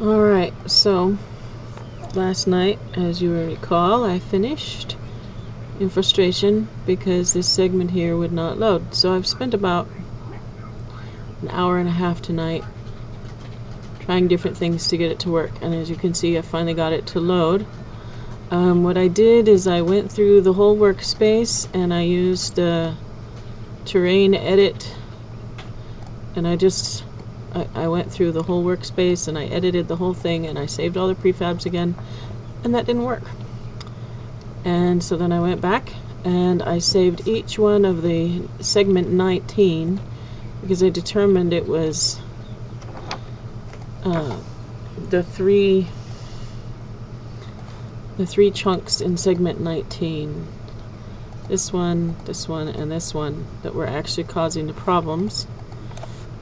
Alright, so last night, as you will recall, I finished in frustration because this segment here would not load. So I've spent about an hour and a half tonight trying different things to get it to work, and as you can see, I finally got it to load. What I did is I went through the whole workspace and I used the terrain edit, and I went through the whole workspace and I edited the whole thing and I saved all the prefabs again, and that didn't work. And so then I went back and I saved each one of the segment 19 because I determined it was the three chunks in segment 19. This one, and this one that were actually causing the problems,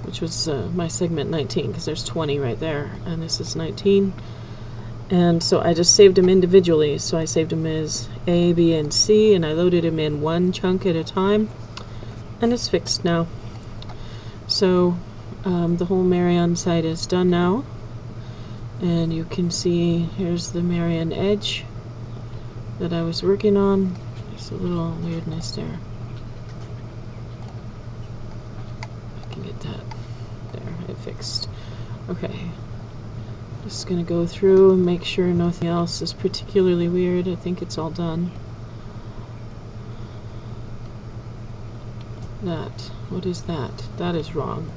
which was my segment 19, because there's 20 right there, and this is 19. And so I just saved them individually. So I saved them as A, B, and C, and I loaded them in one chunk at a time, and it's fixed now. So the whole Marion site is done now, and you can see here's the Marion edge that I was working on. There's a little weirdness there. I can get that. There, it fixed. Okay. Just gonna go through and make sure nothing else is particularly weird. I think it's all done. What is that? That is wrong.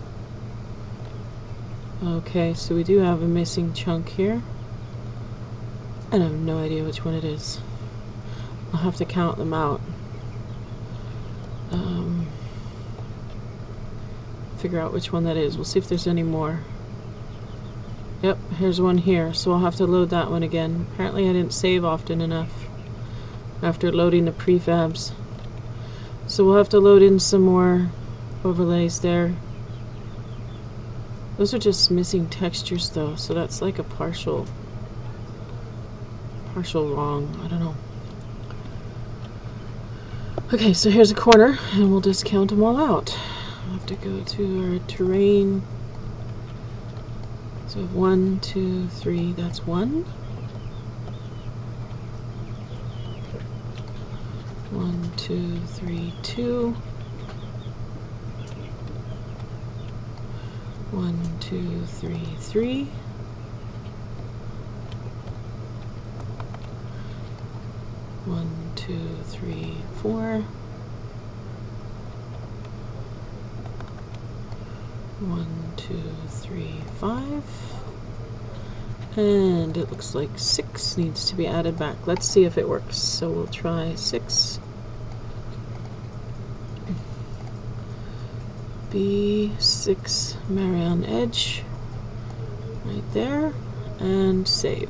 Okay, so we do have a missing chunk here, and I have no idea which one it is. I'll have to count them out. Figure out which one that is. We'll see if there's any more. Yep, here's one here, so I'll have to load that one again. Apparently I didn't save often enough after loading the prefabs. So we'll have to load in some more overlays there. Those are just missing textures though, so that's like a partial wrong. I don't know. Okay, so here's a corner, and we'll just count them all out. I'll have to go to our terrain. So 1, 2, 3, that's 1. 1, 2, 3, 2. 1, 2, 3, 3. 1, 2, 3, 4. 1, 2, 3, 5. And it looks like 6 needs to be added back. Let's see if it works. So we'll try 6. B6 Marion edge right there, and save.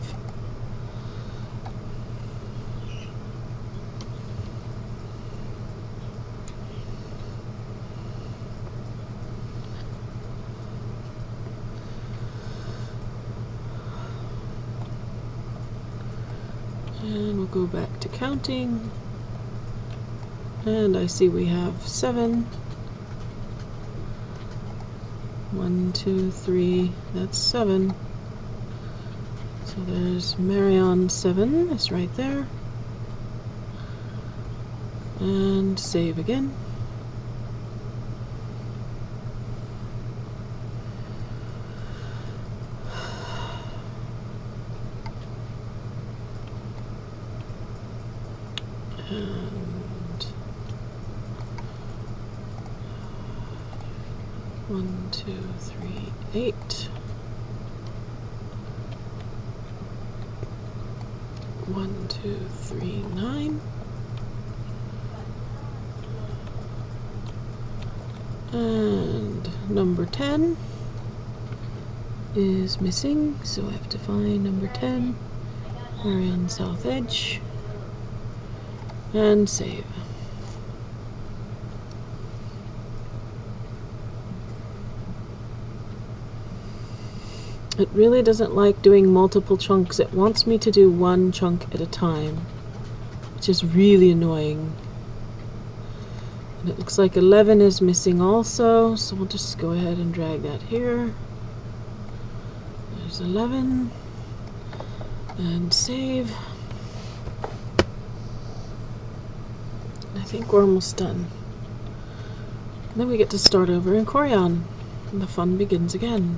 And we'll go back to counting, and I see we have 7. 1, 2, 3, that's 7. So there's Marion 7, it's right there. And save again. And 1, 2, 3, 8. 1, 2, 3, 9. And number 10 is missing, so I have to find number 10, Marion South Edge, and save. It really doesn't like doing multiple chunks. It wants me to do one chunk at a time, which is really annoying. And it looks like 11 is missing also, so we'll just go ahead and drag that here. There's 11. And save. I think we're almost done. And then we get to start over in Corian. And the fun begins again.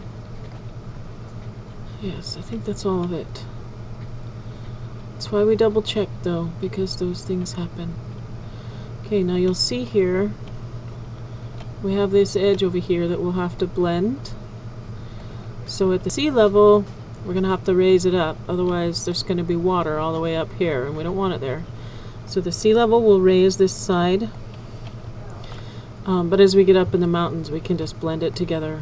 Yes, I think that's all of it. That's why we double check though, because those things happen. Okay, now you'll see here we have this edge over here that we'll have to blend. So at the sea level we're going to have to raise it up, otherwise there's going to be water all the way up here and we don't want it there. So the sea level will raise this side, but as we get up in the mountains we can just blend it together.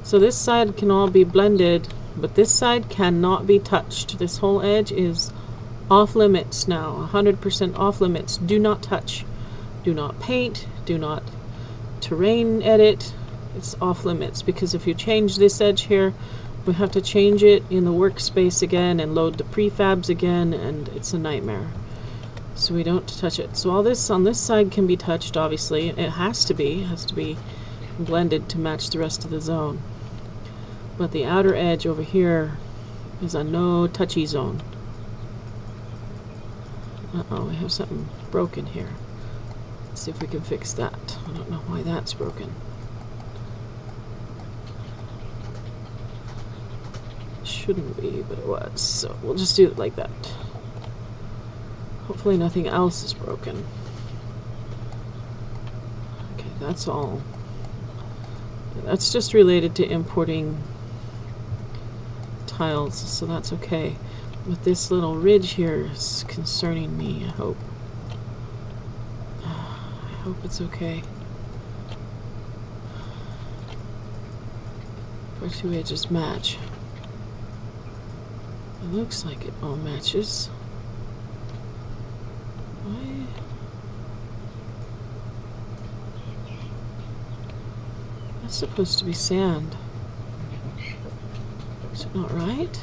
So this side can all be blended, but this side cannot be touched. This whole edge is off limits now, 100% off limits. Do not touch, do not paint, do not terrain edit. It's off limits, because if you change this edge here, we have to change it in the workspace again and load the prefabs again, and it's a nightmare. So we don't touch it. So all this on this side can be touched, obviously. It has to be blended to match the rest of the zone. But the outer edge over here is a no touchy zone. Uh-oh, we have something broken here. Let's see if we can fix that. I don't know why that's broken. Shouldn't be, but it was. So we'll just do it like that. Hopefully nothing else is broken. Okay, that's all. That's just related to importing tiles, so that's okay. But this little ridge here is concerning me, I hope. I hope it's okay. Our two edges match. It looks like it all matches. Why? That's supposed to be sand. Is it not right?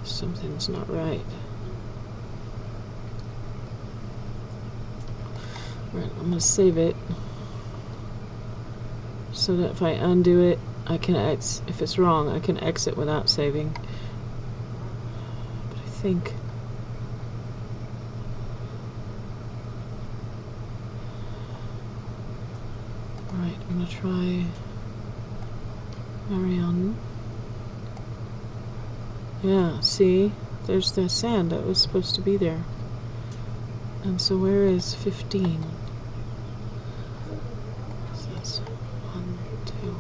Something's not right. Right, I'm going to save it so that if I undo it, I can if it's wrong, I can exit without saving. But I think alright, I'm going to try Marianne. Yeah, see? There's the sand that was supposed to be there. And so where is 15? So that's 1, 2.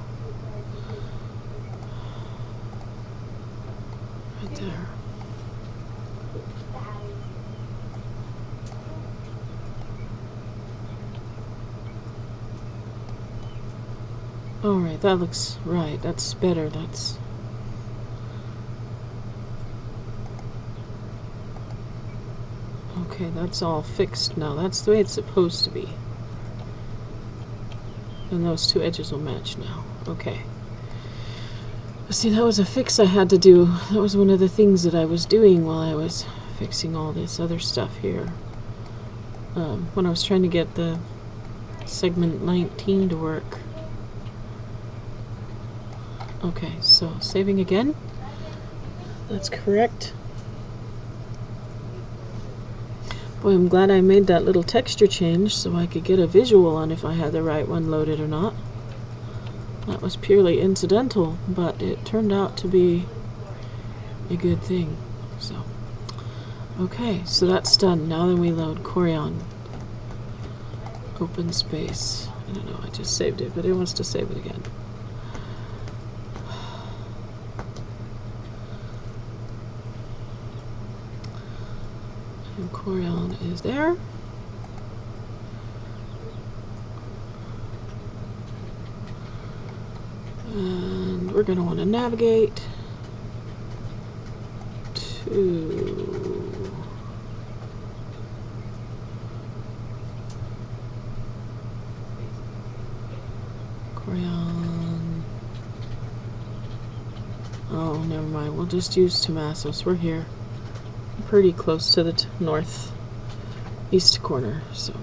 Right there. Alright, that looks right. That's better. That's... Okay, that's all fixed now. That's the way it's supposed to be. And those two edges will match now. Okay. See, that was a fix I had to do. That was one of the things that I was doing while I was fixing all this other stuff here. When I was trying to get the segment 19 to work. Okay, so saving again. That's correct. Boy, I'm glad I made that little texture change so I could get a visual on if I had the right one loaded or not. That was purely incidental, but it turned out to be a good thing. So, okay, so that's done. Now then we load Corian. Open space. I don't know, I just saved it, but it wants to save it again. And Corian is there. And we're going to want to navigate to Corian. Oh, never mind. We'll just use Tomassos. We're here. Pretty close to the north east corner, so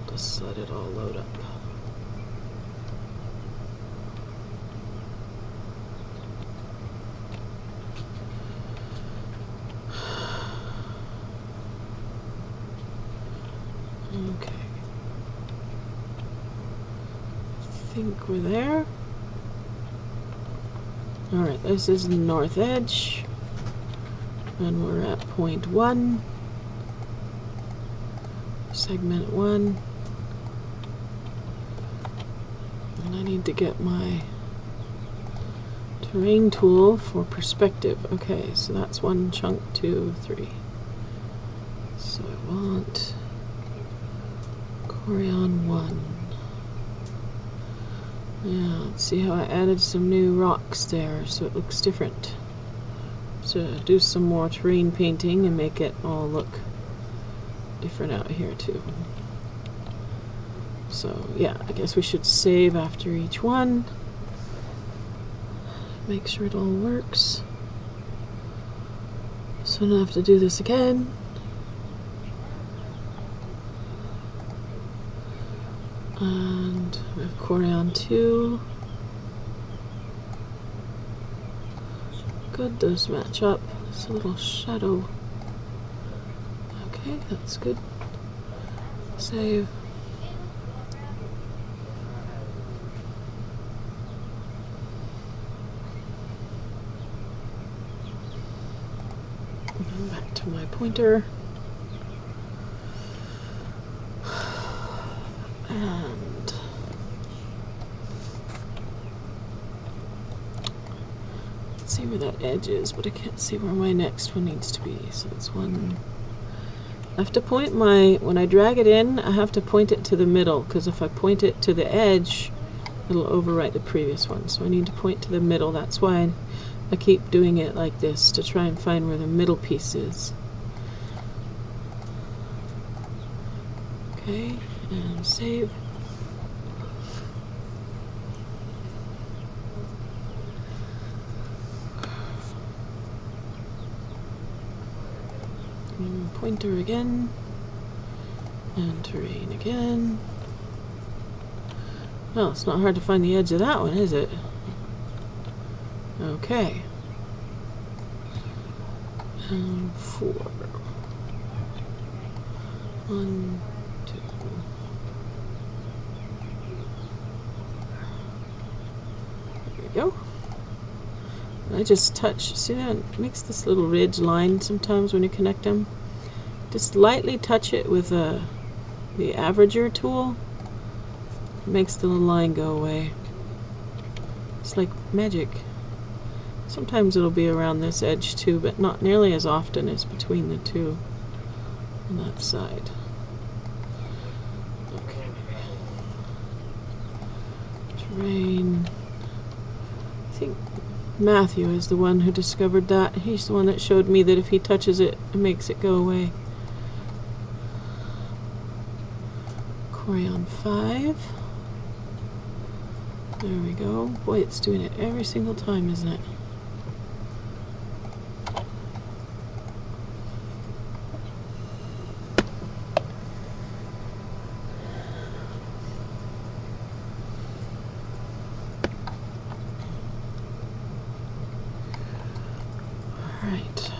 just let it all load up. Okay. I think we're there. Alright, this is the north edge. And we're at point 1. Segment 1. And I need to get my terrain tool for perspective. Okay, so that's 1 chunk, 2, 3. So I want Corian 1. Yeah, let's see how I added some new rocks there so it looks different. So do some more terrain painting and make it all look different out here too. So yeah, I guess we should save after each one. Make sure it all works. So I don't have to do this again. And we have Corian 2. Good, those match up. It's a little shadow. Okay, that's good. Save. And back to my pointer. And let's see where that edge is, but I can't see where my next one needs to be. So it's 1. I have to point when I drag it in, I have to point it to the middle, because if I point it to the edge, it'll overwrite the previous one. So I need to point to the middle. That's why I keep doing it like this, to try and find where the middle piece is. Okay, and save. And pointer again, and terrain again. Well, it's not hard to find the edge of that one, is it? Okay. And 4. 1, 2. There we go. I just touch, see that it makes this little ridge line sometimes when you connect them. Just lightly touch it with the averager tool. It makes the little line go away. It's like magic. Sometimes it'll be around this edge too, but not nearly as often as between the two on that side. Okay. Terrain. I think Matthew is the one who discovered that. He's the one that showed me that if he touches it, it makes it go away. Corian 5. There we go. Boy, it's doing it every single time, isn't it? Right.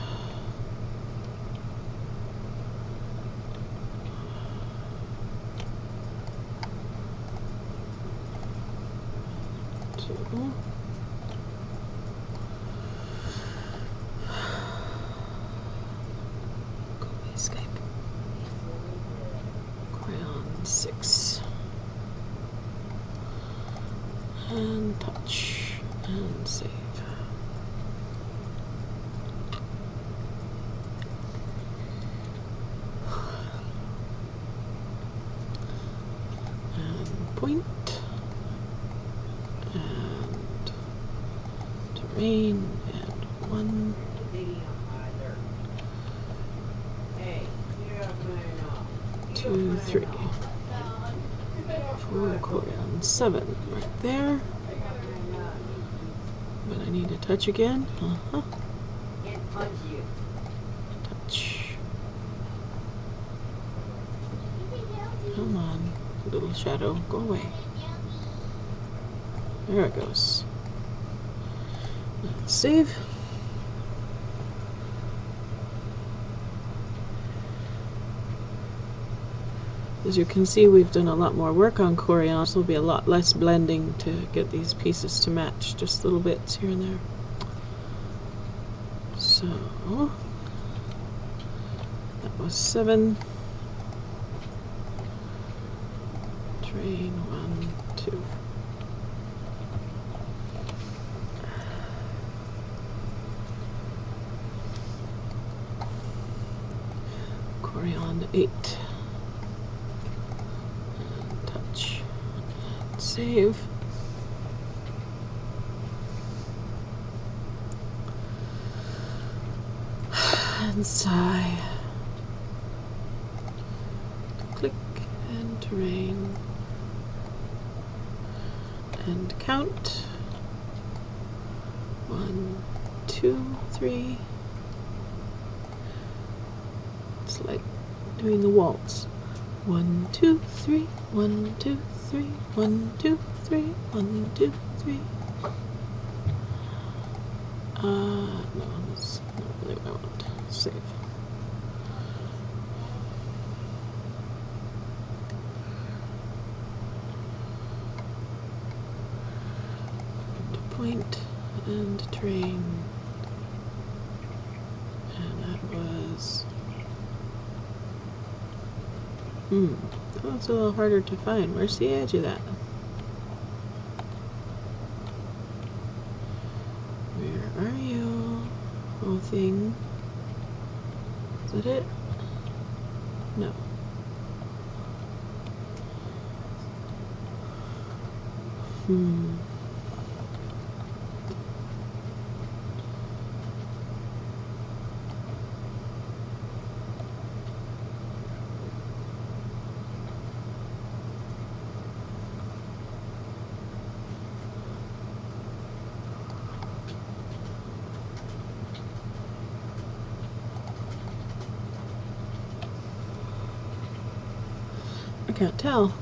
Escape. Corian 6. And touch. And save. Point and terrain and 1, 2, 3, 4, Corian 7 right there. But I need to touch again. Touch. little shadow, go away. There it goes. Let's save. As you can see, we've done a lot more work on Corian, so there'll be a lot less blending to get these pieces to match, just little bits here and there. So, that was 7. Train 1, 2. Corian 8. And touch. Save. And sigh. Click and terrain. And count. 1, 2, 3. It's like doing the waltz. 1, 2, 3. 1, 2, 3. 1, 2, 3. 1, 2, 3. No, that's not really what I want. Save. Point and train, and that was oh, it's a little harder to find. Where's the edge of that? Where are you, whole thing? Is that it? No. I can't tell.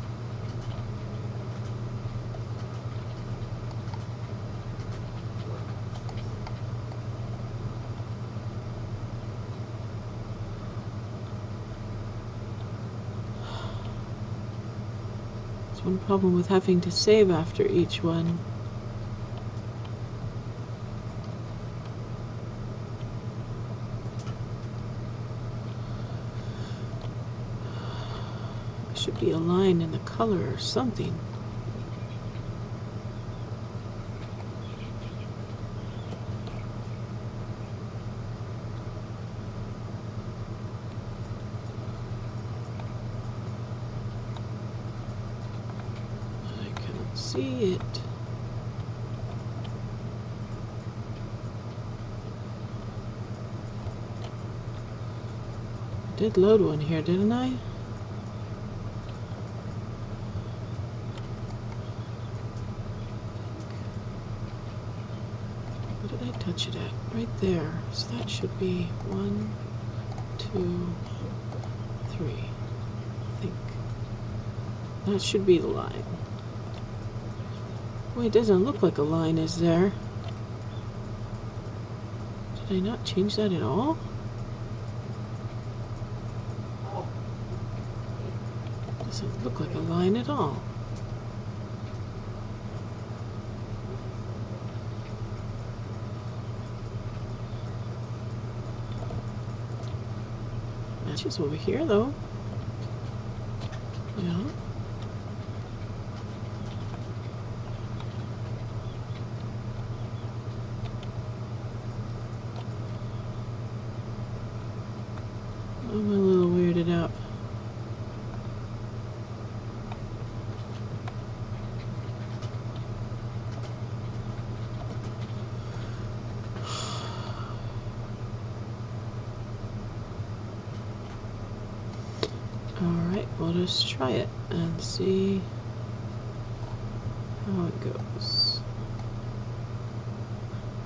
That's one problem with having to save after each one. Should be a line in the color or something. I cannot see it. I did load one here, didn't I? Where did I touch it at? Right there. So that should be 1, 2, 3. I think that should be the line. Well, it doesn't look like a line is there. Did I not change that at all? Doesn't look like a line at all. Matches over here though. Yeah. I'm a little weirded out. Alright, we'll just try it and see how it goes.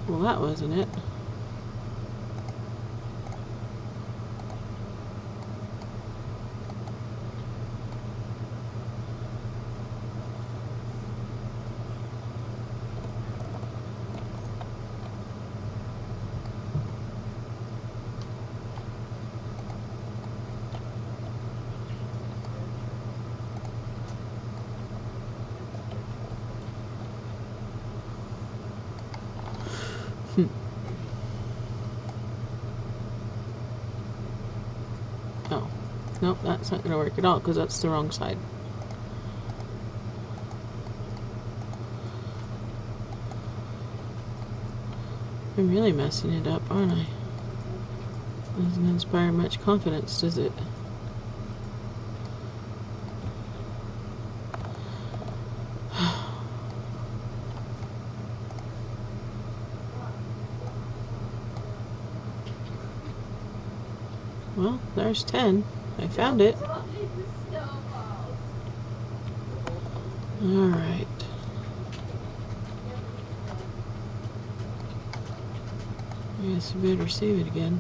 Well, that wasn't it. Nope, that's not going to work at all because that's the wrong side. I'm really messing it up, aren't I? Doesn't inspire much confidence, does it? Well, there's 10. I found it. Alright. I guess we better save it again.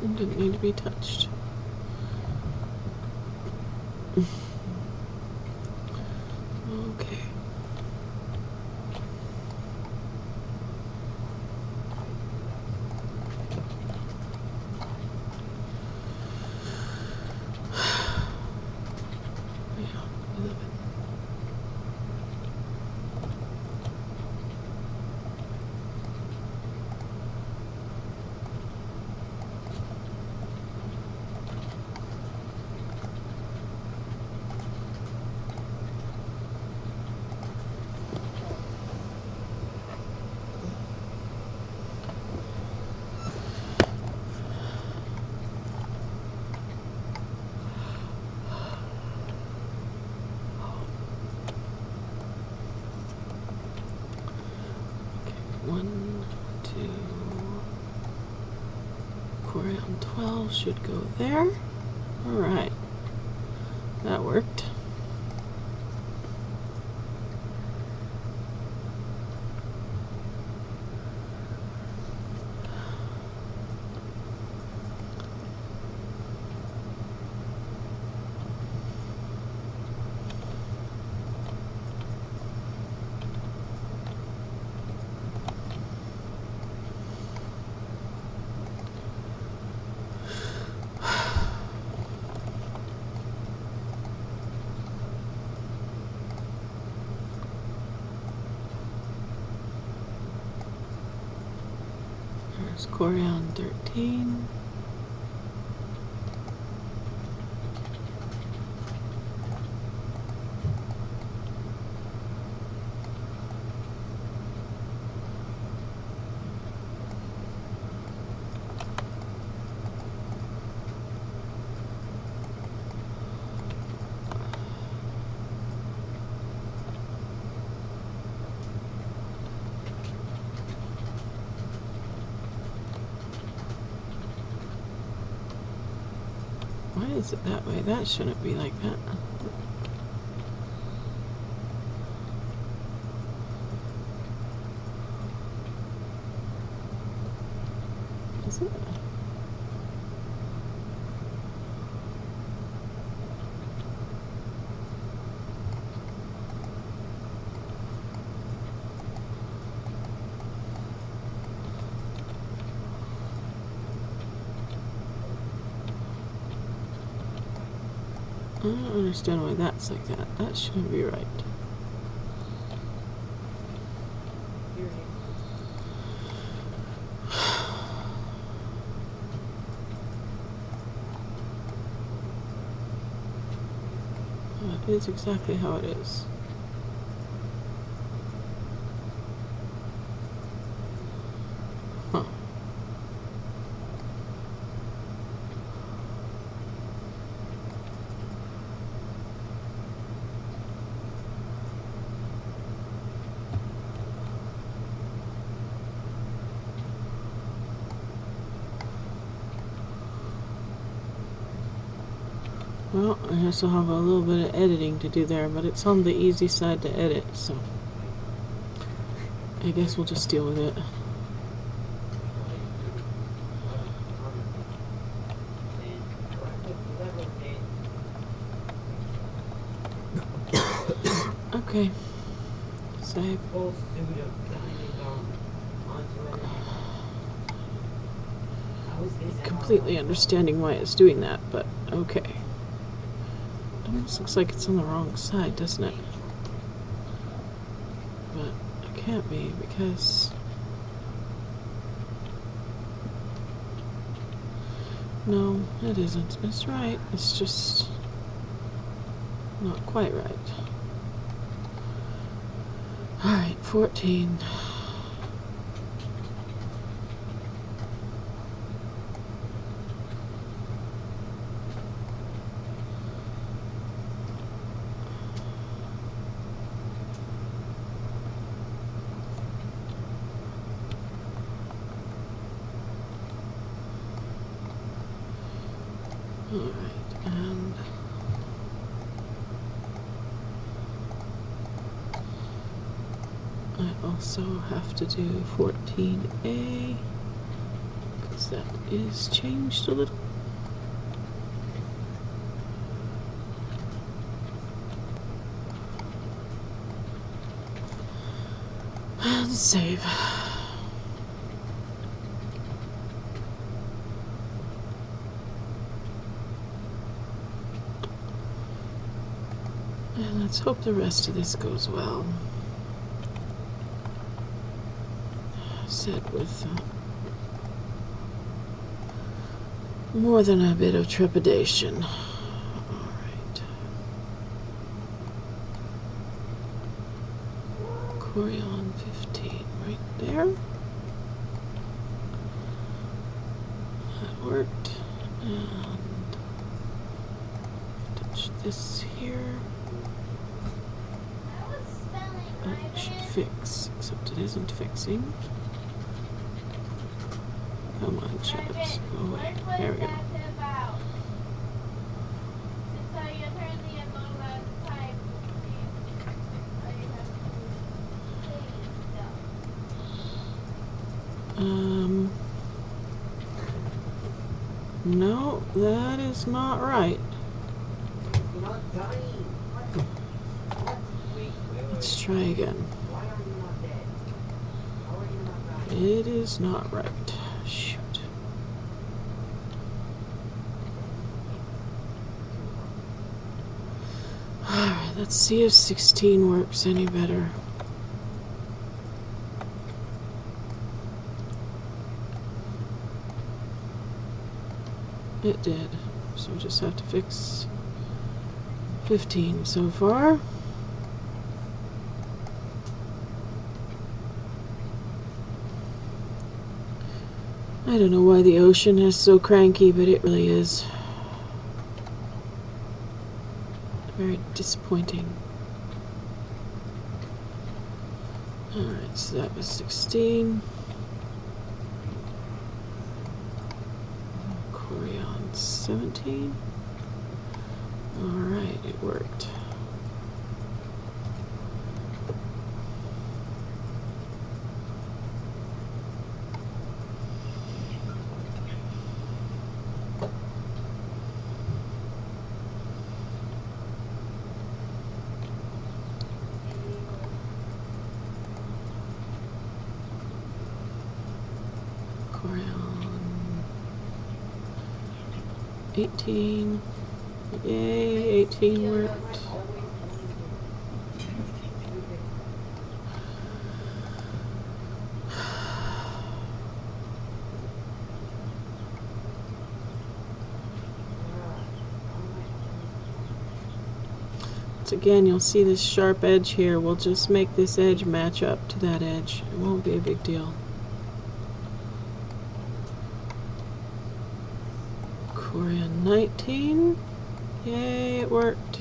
It didn't need to be touched. Okay. Yeah, 11. One, two, round 12 should go there. Alright, that worked. There's Corian 13. Why is it that way? That shouldn't be like that. Is it? I don't understand why that's like that. That shouldn't be right. That is exactly how it is. Huh. Well, I guess I'll have a little bit of editing to do there, but it's on the easy side to edit, so. I guess we'll just deal with it. Okay. Save. Completely understanding why it's doing that, but okay. It almost looks like it's on the wrong side, doesn't it? But it can't be because... No, it isn't. It's right. It's just not quite right. Alright, 14. Alright, and I also have to do 14A because that is changed a little. And save. And let's hope the rest of this goes well. Said with more than a bit of trepidation. Alright. Corion 15 right there. That worked. And touch this here. That should fix, except it isn't fixing. Come on, chips. Go away. There we go. No, that is not right. Let's try again. It is not right. Shoot. Alright, let's see if 16 works any better. It did. So we just have to fix 15 so far. I don't know why the ocean is so cranky, but it really is. Very disappointing. Alright, so that was 16. Corion 17. Alright, it worked. Corion 18. Yay, 18 worked. Once again, you'll see this sharp edge here. We'll just make this edge match up to that edge. It won't be a big deal. Corion 19. Yay, it worked.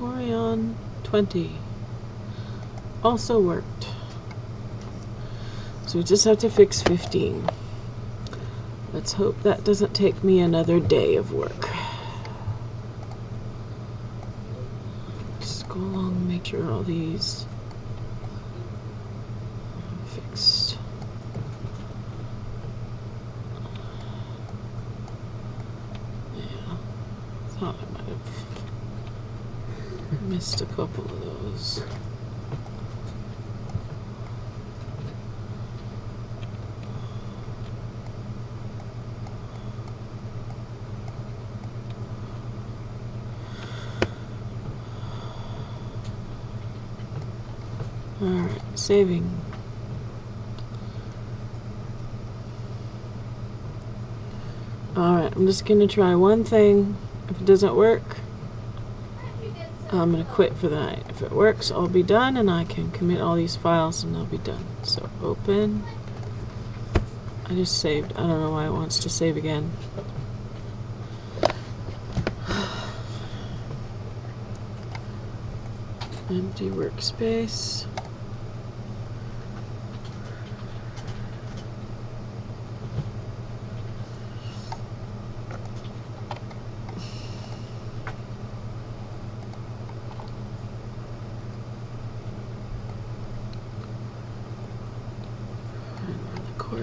Corian 20 also worked. So we just have to fix 15. Let's hope that doesn't take me another day of work. Just go along and make sure all these are fixed. Yeah, thought I might have missed a couple of those. Alright, saving. Alright, I'm just going to try one thing. If it doesn't work, I'm going to quit for the night. If it works, I'll be done and I can commit all these files and I'll be done. So open. I just saved. I don't know why it wants to save again. Empty workspace.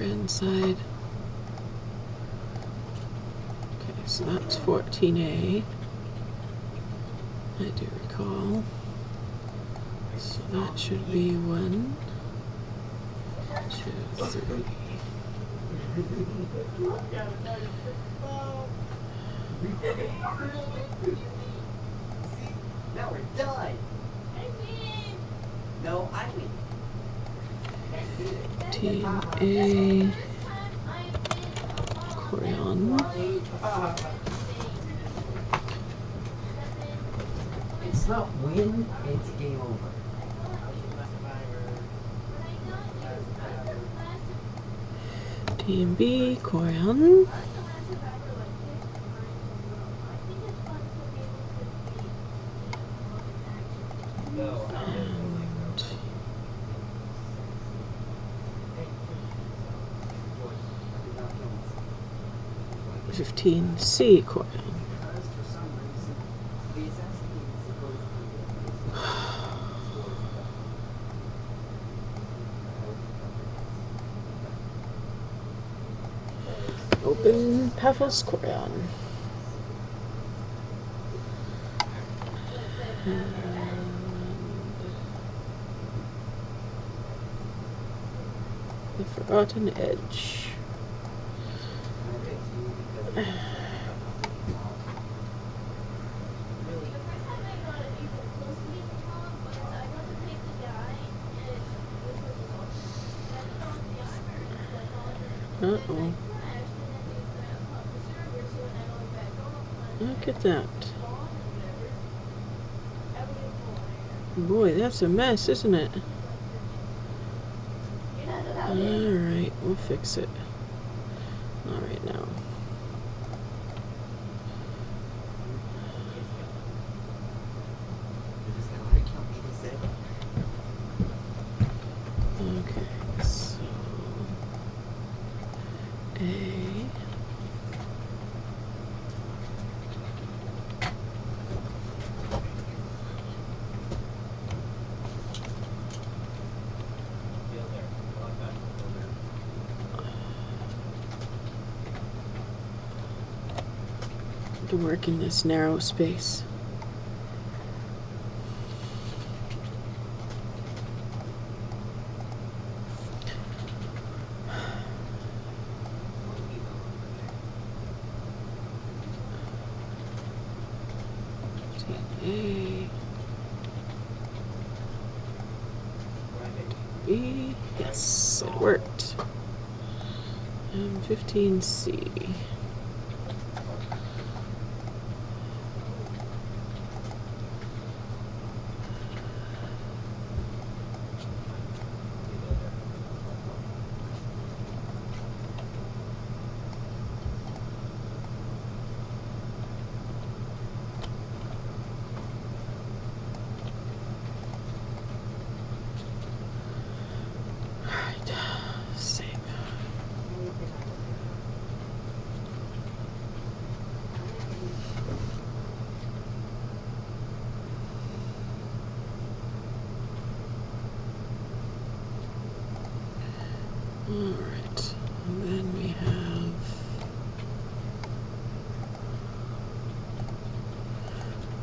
Inside. Okay, so that's 14A. I do recall. So that should be 1, 2, 3. Now we're done. No, I win. Team A, Corian. It's not win, it's game over. Team B, Corian. And 15C, Corian. Open Paphos Corian. And the Forgotten Edge. Uh-oh. Look at that. Boy, that's a mess, isn't it? Alright, we'll fix it. Not right now. Okay, so A. To work in this narrow space. A, B, yes, it worked. And 15C.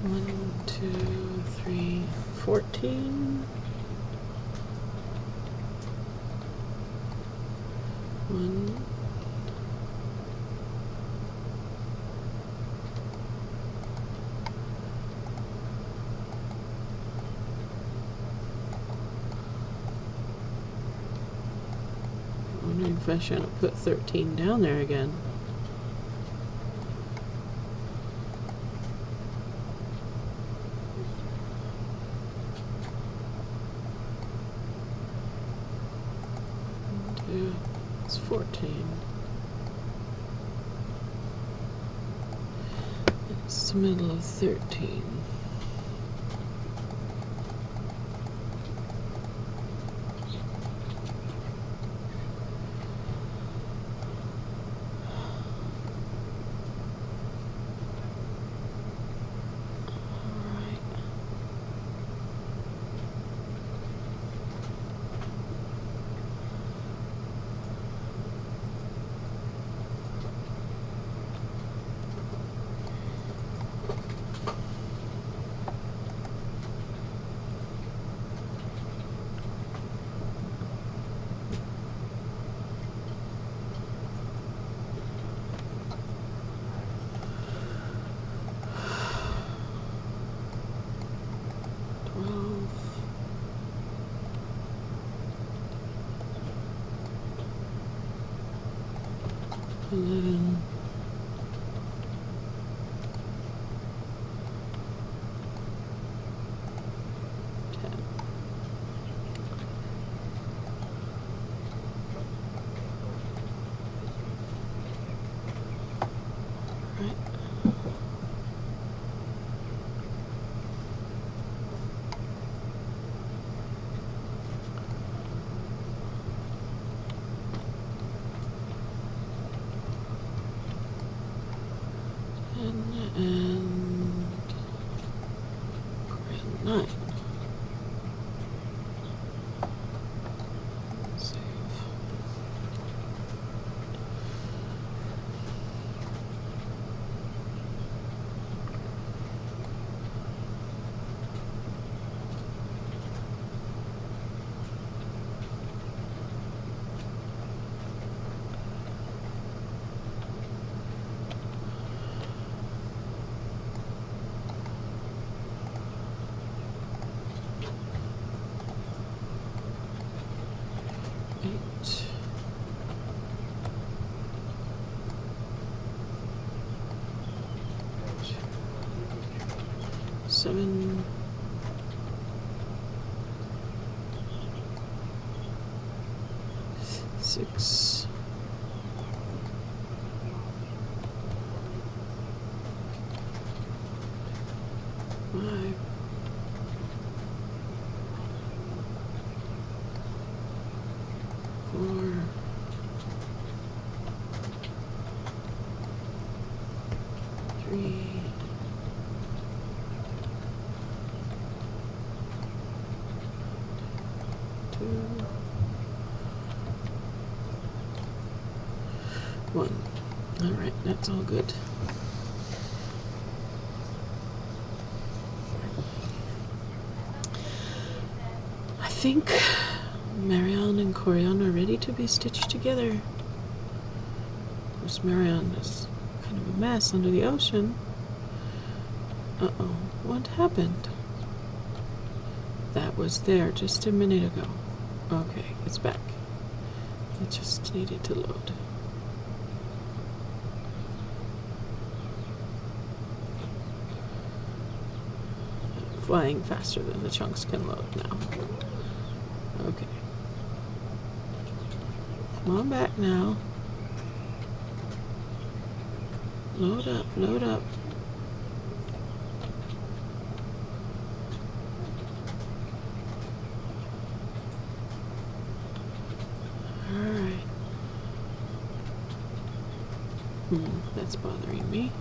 1, 2, 3, 14. 1. I'm wondering if I shouldn't put 13 down there again. It's 14. It's the middle of 13. Eleven, 10. Right. And 9. Save. Eight. 7. 6. 5. 4. 3. 2. 1. All right, that's all good. I think Marianne and Corian are ready to be stitched together. Of course, Marianne is kind of a mess under the ocean. Uh-oh, what happened? That was there just a minute ago. Okay, it's back. It just needed to load. Flying faster than the chunks can load now. Okay. Come on back now. Load up, load up. Alright. That's bothering me.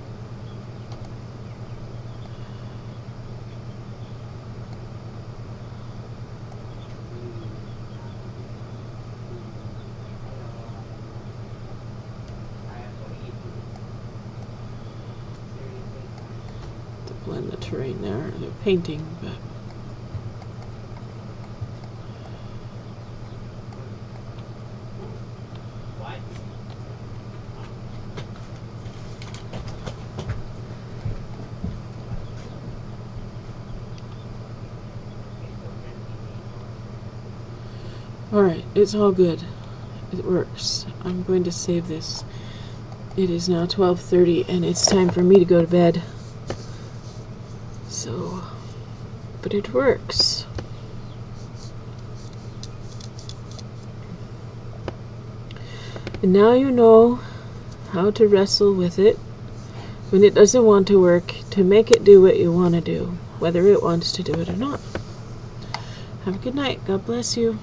blend the terrain there. They're painting, but alright, it's all good. It works. I'm going to save this. It is now 12:30 and it's time for me to go to bed. So, but it works. And now you know how to wrestle with it when it doesn't want to work, to make it do what you want to do, whether it wants to do it or not. Have a good night. God bless you.